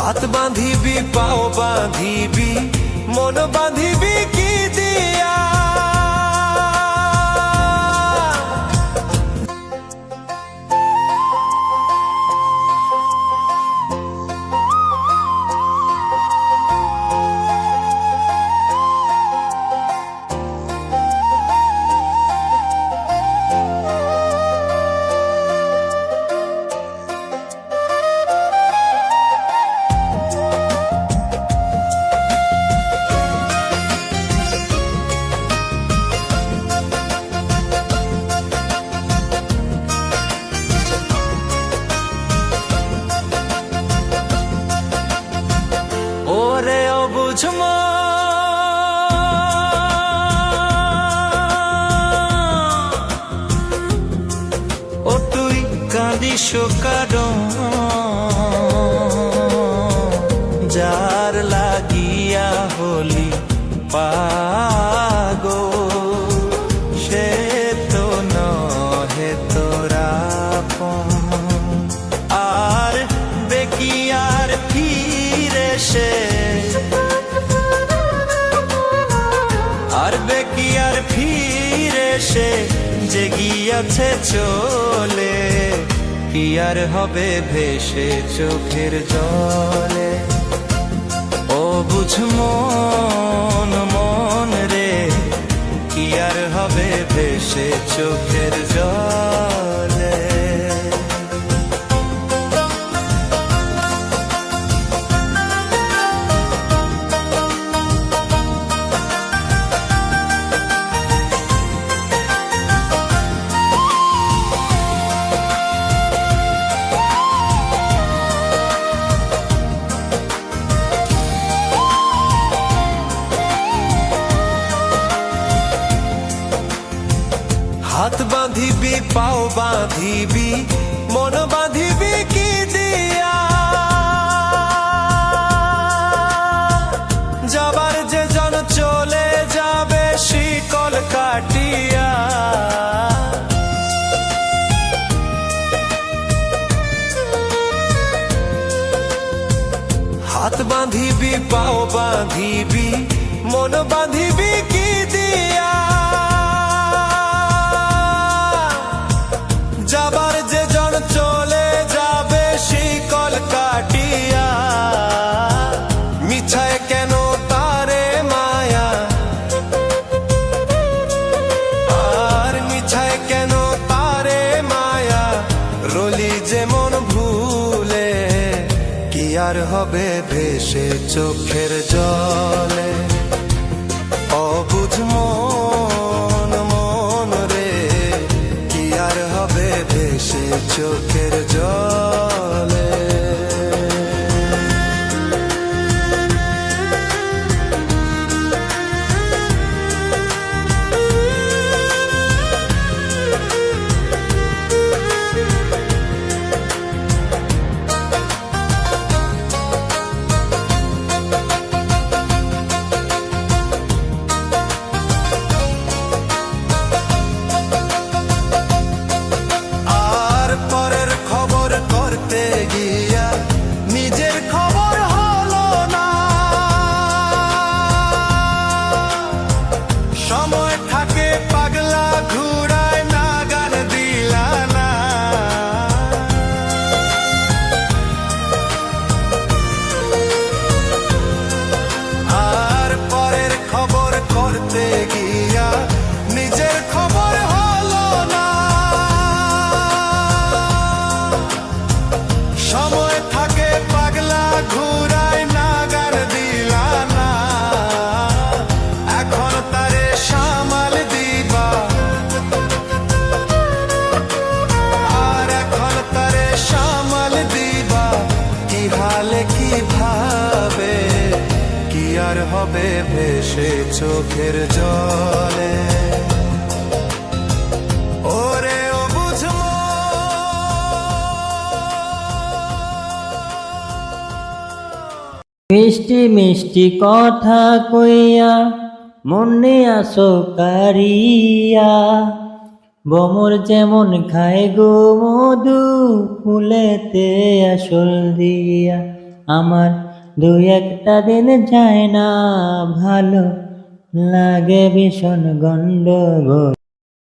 হাত বাঁধিবি পাও বাঁধিবি মন বাঁধিবি কি দিয়া। ওরে অবুঝ ও তুই কাঁদিস কারণ যার লাগিয়া হলি পাগল সে তো নহে তোরা আর বেকিয়ার ফিরে সে আর বেকিয়ার ফিরে সে যে গিয়াছে চলে কি আর হবে ভেসে চোখের জলে। ও বুঝ মন মন রে কি আর হবে ভেসে চোখের জলে। হাত বাঁধিবি পাও বাঁধিবি মন বাঁধিবি কি দিয়া। যাবার যে জন চলে যাবে শিকল কাটিয়া। হাত বাঁধিবি পাও বাঁধিবি মন বাঁধিবি কি দিয়া। যাবার যে জন চলে যাবে শিকল কাটিয়া। মিছায় কেন তারে মায়া আর মিছায় কেন তারে মায়া রলি যেমন ভুলে কি আর হবে ভেসে চোখের জলে। অবুঝ মন মন রে কি আর হবে ভেসে চোখের জলে। করতে গিয়া নিজের খবর হলো না। সময় থাকে পাগলা ঘুরায় না গান দিলা না। আর পরের খবর করতে গিয়া নিজের খবর হলো না। সময় থাকে পাগলা ঘুরায় না গান দিলা না। এখন তারে সামাল দিবা আর এখন তারে সামাল দিবা কি হালে কি ভাবে কি আর হবে ভেসে চোখের জলে। ওরে ও বুঝ মিষ্টি মিষ্টি কথা কইয়া মনে আসো কারিয়া। বমর যেমন খায় গো মধু ফুলেতে আসল দিয়া। আমার দুই একটা দিন যায় না ভালো লাগে ভীষণ গন্ডগোল।